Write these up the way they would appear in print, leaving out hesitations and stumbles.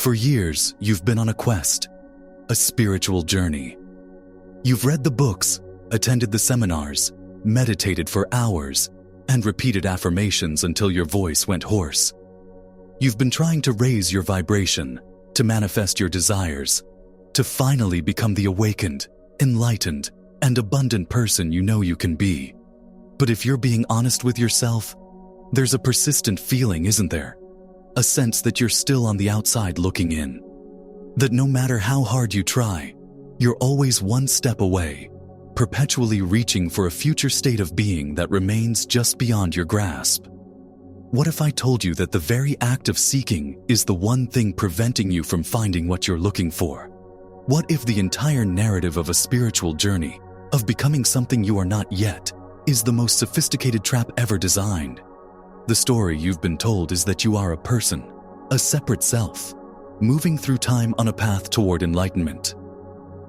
For years, you've been on a quest, a spiritual journey. You've read the books, attended the seminars, meditated for hours, and repeated affirmations until your voice went hoarse. You've been trying to raise your vibration, to manifest your desires, to finally become the awakened, enlightened, and abundant person you know you can be. But if you're being honest with yourself, there's a persistent feeling, isn't there? A sense that you're still on the outside looking in. That no matter how hard you try, you're always one step away, perpetually reaching for a future state of being that remains just beyond your grasp. What if I told you that the very act of seeking is the one thing preventing you from finding what you're looking for? What if the entire narrative of a spiritual journey, of becoming something you are not yet, is the most sophisticated trap ever designed? The story you've been told is that you are a person, a separate self, moving through time on a path toward enlightenment.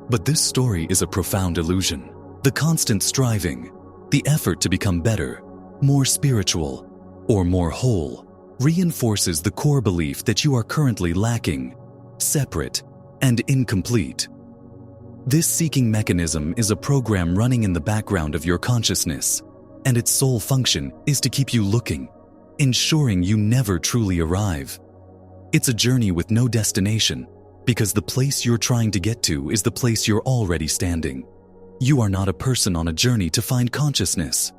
But this story is a profound illusion. The constant striving, the effort to become better, more spiritual, or more whole, reinforces the core belief that you are currently lacking, separate, and incomplete. This seeking mechanism is a program running in the background of your consciousness, and its sole function is to keep you looking, ensuring you never truly arrive. It's a journey with no destination, because the place you're trying to get to is the place you're already standing. You are not a person on a journey to find consciousness.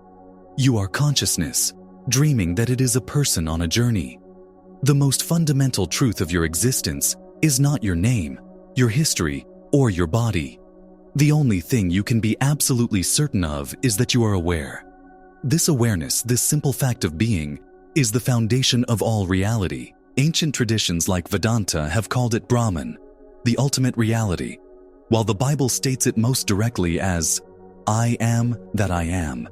You are consciousness, dreaming that it is a person on a journey. The most fundamental truth of your existence is not your name, your history, or your body. The only thing you can be absolutely certain of is that you are aware. This awareness, this simple fact of being, is the foundation of all reality. Ancient traditions like Vedanta have called it Brahman, the ultimate reality, while the Bible states it most directly as, I am that I am.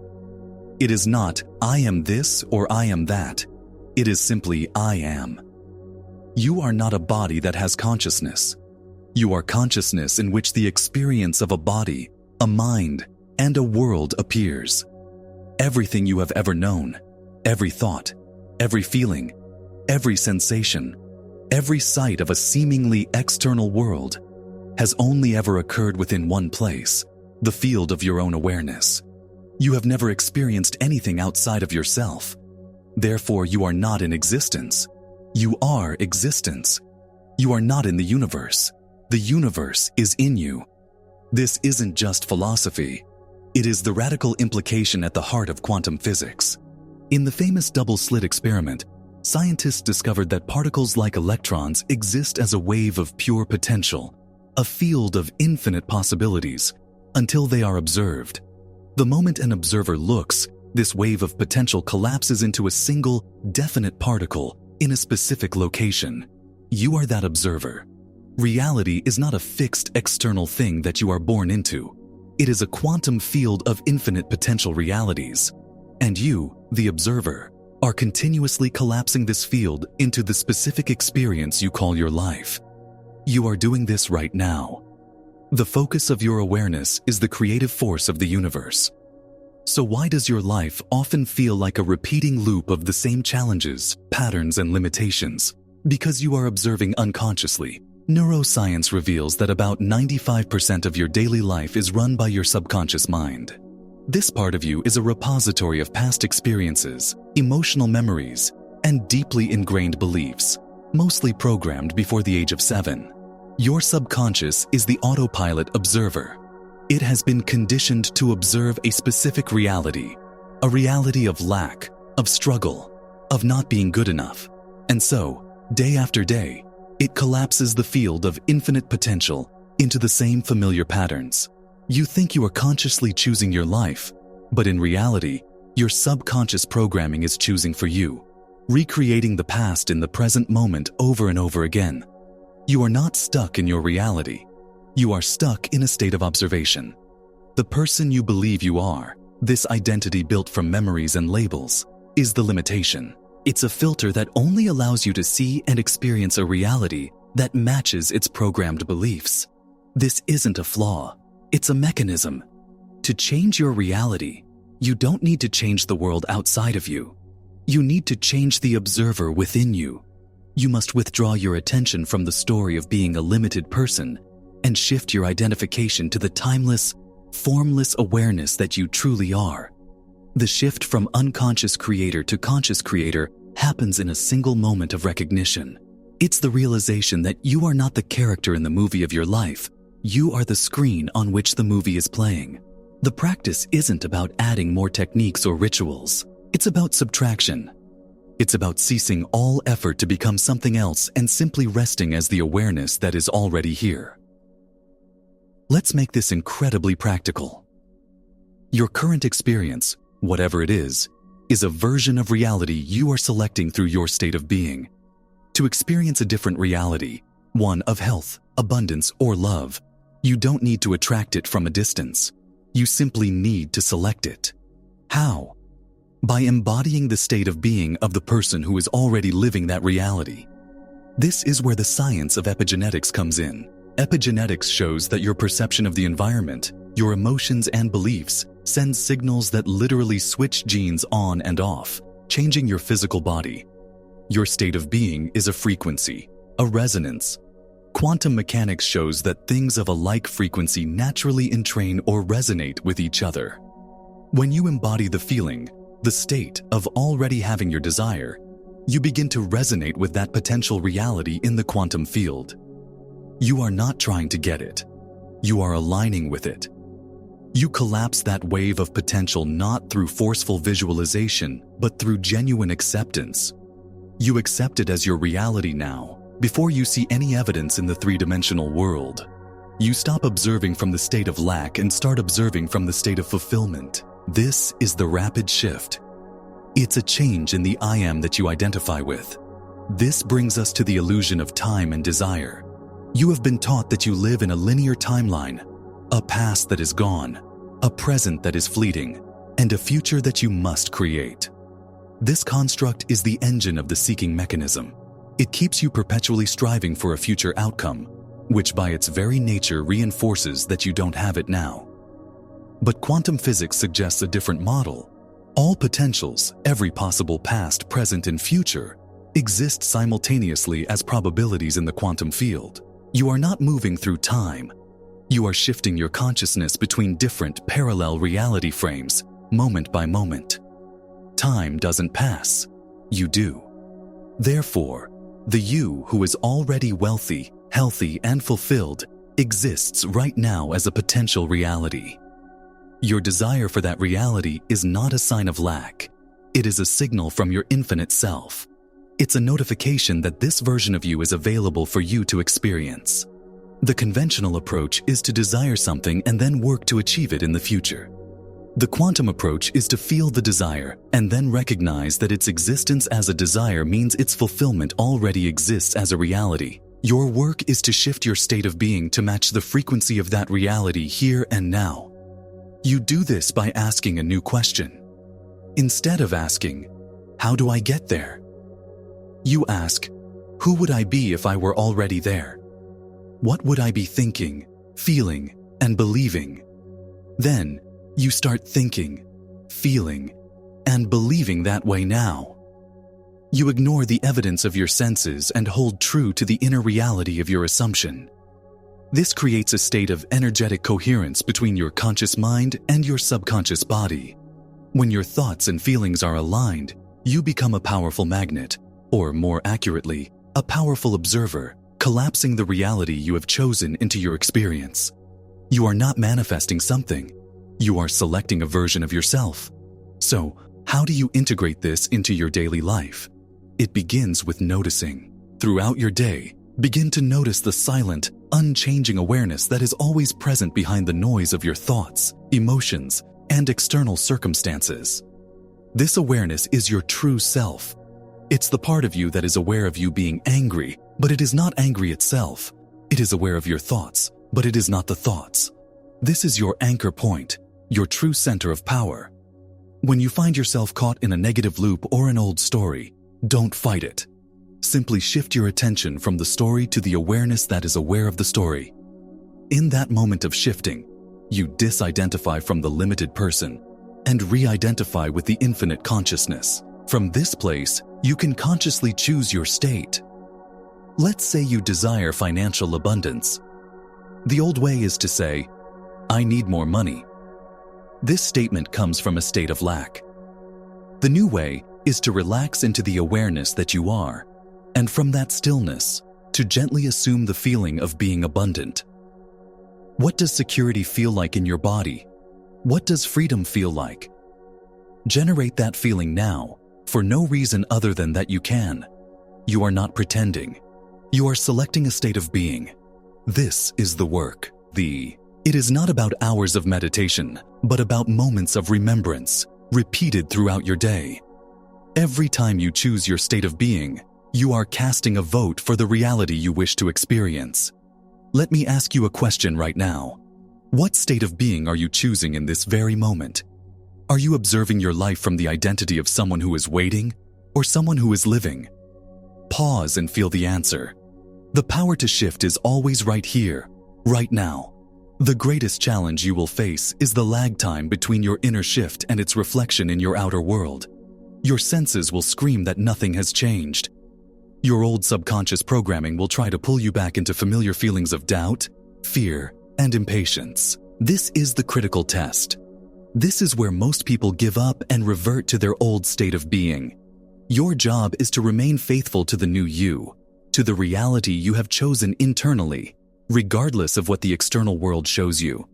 It is not, I am this or I am that. It is simply, I am. You are not a body that has consciousness. You are consciousness in which the experience of a body, a mind, and a world appears. Everything you have ever known, every thought, every feeling, every sensation, every sight of a seemingly external world has only ever occurred within one place, the field of your own awareness. You have never experienced anything outside of yourself. Therefore, you are not in existence. You are existence. You are not in the universe. The universe is in you. This isn't just philosophy. It is the radical implication at the heart of quantum physics. In the famous double-slit experiment, scientists discovered that particles like electrons exist as a wave of pure potential, a field of infinite possibilities, until they are observed. The moment an observer looks, this wave of potential collapses into a single, definite particle in a specific location. You are that observer. Reality is not a fixed external thing that you are born into. It is a quantum field of infinite potential realities. And you, the observer, are continuously collapsing this field into the specific experience you call your life. You are doing this right now. The focus of your awareness is the creative force of the universe. So why does your life often feel like a repeating loop of the same challenges, patterns, and limitations? Because you are observing unconsciously. Neuroscience reveals that about 95% of your daily life is run by your subconscious mind. This part of you is a repository of past experiences, emotional memories, and deeply ingrained beliefs, mostly programmed before the age of 7. Your subconscious is the autopilot observer. It has been conditioned to observe a specific reality, a reality of lack, of struggle, of not being good enough. And so, day after day, it collapses the field of infinite potential into the same familiar patterns. You think you are consciously choosing your life, but in reality, your subconscious programming is choosing for you, recreating the past in the present moment over and over again. You are not stuck in your reality. You are stuck in a state of observation. The person you believe you are, this identity built from memories and labels, is the limitation. It's a filter that only allows you to see and experience a reality that matches its programmed beliefs. This isn't a flaw. It's a mechanism. To change your reality, you don't need to change the world outside of you. You need to change the observer within you. You must withdraw your attention from the story of being a limited person and shift your identification to the timeless, formless awareness that you truly are. The shift from unconscious creator to conscious creator happens in a single moment of recognition. It's the realization that you are not the character in the movie of your life. You are the screen on which the movie is playing. The practice isn't about adding more techniques or rituals. It's about subtraction. It's about ceasing all effort to become something else and simply resting as the awareness that is already here. Let's make this incredibly practical. Your current experience, whatever it is a version of reality you are selecting through your state of being. To experience a different reality, one of health, abundance, or love, you don't need to attract it from a distance. You simply need to select it. How? By embodying the state of being of the person who is already living that reality. This is where the science of epigenetics comes in. Epigenetics shows that your perception of the environment, your emotions and beliefs, sends signals that literally switch genes on and off, changing your physical body. Your state of being is a frequency, a resonance. Quantum mechanics shows that things of a like frequency naturally entrain or resonate with each other. When you embody the feeling, the state of already having your desire, you begin to resonate with that potential reality in the quantum field. You are not trying to get it. You are aligning with it. You collapse that wave of potential not through forceful visualization, but through genuine acceptance. You accept it as your reality now, before you see any evidence in the three-dimensional world. You stop observing from the state of lack and start observing from the state of fulfillment. This is the rapid shift. It's a change in the I am that you identify with. This brings us to the illusion of time and desire. You have been taught that you live in a linear timeline, a past that is gone, a present that is fleeting, and a future that you must create. This construct is the engine of the seeking mechanism. It keeps you perpetually striving for a future outcome, which by its very nature reinforces that you don't have it now. But quantum physics suggests a different model. All potentials, every possible past, present, and future, exist simultaneously as probabilities in the quantum field. You are not moving through time. You are shifting your consciousness between different parallel reality frames, moment by moment. Time doesn't pass. You do. Therefore, the you who is already wealthy, healthy, and fulfilled exists right now as a potential reality. Your desire for that reality is not a sign of lack. It is a signal from your infinite self. It's a notification that this version of you is available for you to experience. The conventional approach is to desire something and then work to achieve it in the future. The quantum approach is to feel the desire and then recognize that its existence as a desire means its fulfillment already exists as a reality. Your work is to shift your state of being to match the frequency of that reality here and now. You do this by asking a new question. Instead of asking, "How do I get there?" you ask, "Who would I be if I were already there? What would I be thinking, feeling, and believing?" Then, you start thinking, feeling, and believing that way now. You ignore the evidence of your senses and hold true to the inner reality of your assumption. This creates a state of energetic coherence between your conscious mind and your subconscious body. When your thoughts and feelings are aligned, you become a powerful magnet, or more accurately, a powerful observer, collapsing the reality you have chosen into your experience. You are not manifesting something. You are selecting a version of yourself. So, how do you integrate this into your daily life? It begins with noticing. Throughout your day, begin to notice the silent, unchanging awareness that is always present behind the noise of your thoughts, emotions, and external circumstances. This awareness is your true self. It's the part of you that is aware of you being angry, but it is not angry itself. It is aware of your thoughts, but it is not the thoughts. This is your anchor point, your true center of power. When you find yourself caught in a negative loop or an old story, don't fight it. Simply shift your attention from the story to the awareness that is aware of the story. In that moment of shifting, you disidentify from the limited person and re-identify with the infinite consciousness. From this place, you can consciously choose your state. Let's say you desire financial abundance. The old way is to say, "I need more money." This statement comes from a state of lack. The new way is to relax into the awareness that you are, and from that stillness, to gently assume the feeling of being abundant. What does security feel like in your body? What does freedom feel like? Generate that feeling now, for no reason other than that you can. You are not pretending. You are selecting a state of being. This is the work. It is not about hours of meditation, but about moments of remembrance, repeated throughout your day. Every time you choose your state of being, you are casting a vote for the reality you wish to experience. Let me ask you a question right now. What state of being are you choosing in this very moment? Are you observing your life from the identity of someone who is waiting or someone who is living? Pause and feel the answer. The power to shift is always right here, right now. The greatest challenge you will face is the lag time between your inner shift and its reflection in your outer world. Your senses will scream that nothing has changed. Your old subconscious programming will try to pull you back into familiar feelings of doubt, fear, and impatience. This is the critical test. This is where most people give up and revert to their old state of being. Your job is to remain faithful to the new you, to the reality you have chosen internally, regardless of what the external world shows you.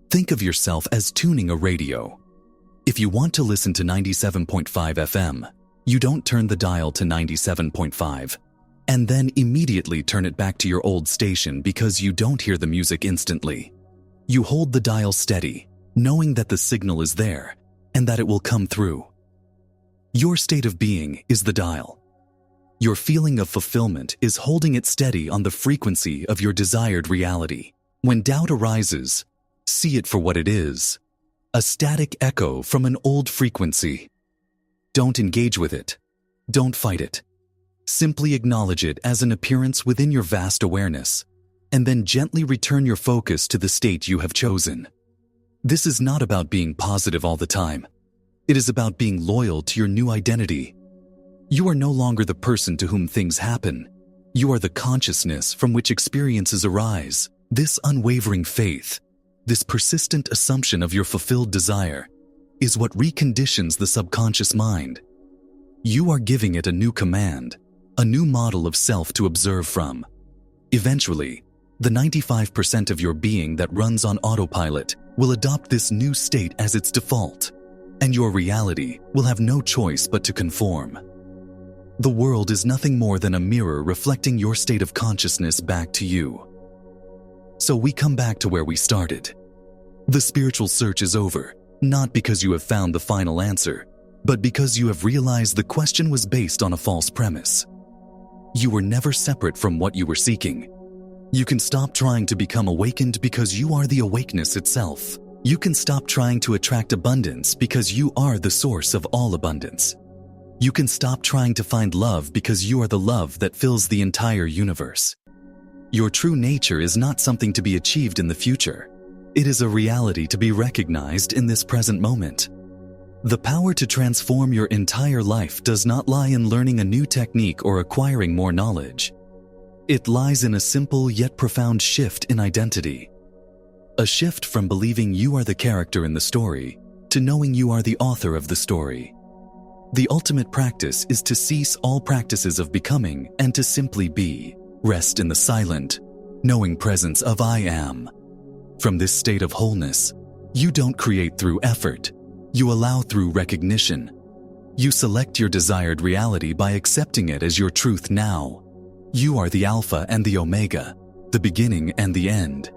Think of yourself as tuning a radio. If you want to listen to 97.5 FM, you don't turn the dial to 97.5, and then immediately turn it back to your old station because you don't hear the music instantly. You hold the dial steady, knowing that the signal is there and that it will come through. Your state of being is the dial. Your feeling of fulfillment is holding it steady on the frequency of your desired reality. When doubt arises, see it for what it is, a static echo from an old frequency. Don't engage with it. Don't fight it. Simply acknowledge it as an appearance within your vast awareness, and then gently return your focus to the state you have chosen. This is not about being positive all the time. It is about being loyal to your new identity. You are no longer the person to whom things happen. You are the consciousness from which experiences arise. This unwavering faith, this persistent assumption of your fulfilled desire, is what reconditions the subconscious mind. You are giving it a new command, a new model of self to observe from. Eventually, the 95% of your being that runs on autopilot will adopt this new state as its default, and your reality will have no choice but to conform. The world is nothing more than a mirror reflecting your state of consciousness back to you. So we come back to where we started. The spiritual search is over, not because you have found the final answer, but because you have realized the question was based on a false premise. You were never separate from what you were seeking. You can stop trying to become awakened because you are the awakeness itself. You can stop trying to attract abundance because you are the source of all abundance. You can stop trying to find love because you are the love that fills the entire universe. Your true nature is not something to be achieved in the future. It is a reality to be recognized in this present moment. The power to transform your entire life does not lie in learning a new technique or acquiring more knowledge. It lies in a simple yet profound shift in identity. A shift from believing you are the character in the story to knowing you are the author of the story. The ultimate practice is to cease all practices of becoming and to simply be. Rest in the silent, knowing presence of I am. From this state of wholeness, you don't create through effort. You allow through recognition. You select your desired reality by accepting it as your truth now. You are the Alpha and the Omega, the beginning and the end.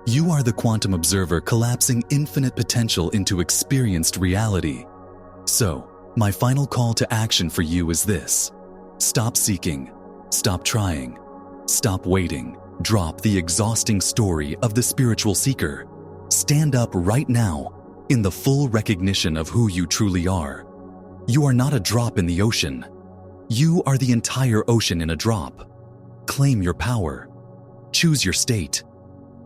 You are the quantum observer collapsing infinite potential into experienced reality. So, my final call to action for you is this. Stop seeking. Stop trying. Stop waiting. Drop the exhausting story of the spiritual seeker. Stand up right now in the full recognition of who you truly are. You are not a drop in the ocean. You are the entire ocean in a drop. Claim your power. Choose your state.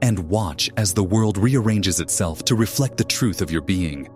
And watch as the world rearranges itself to reflect the truth of your being.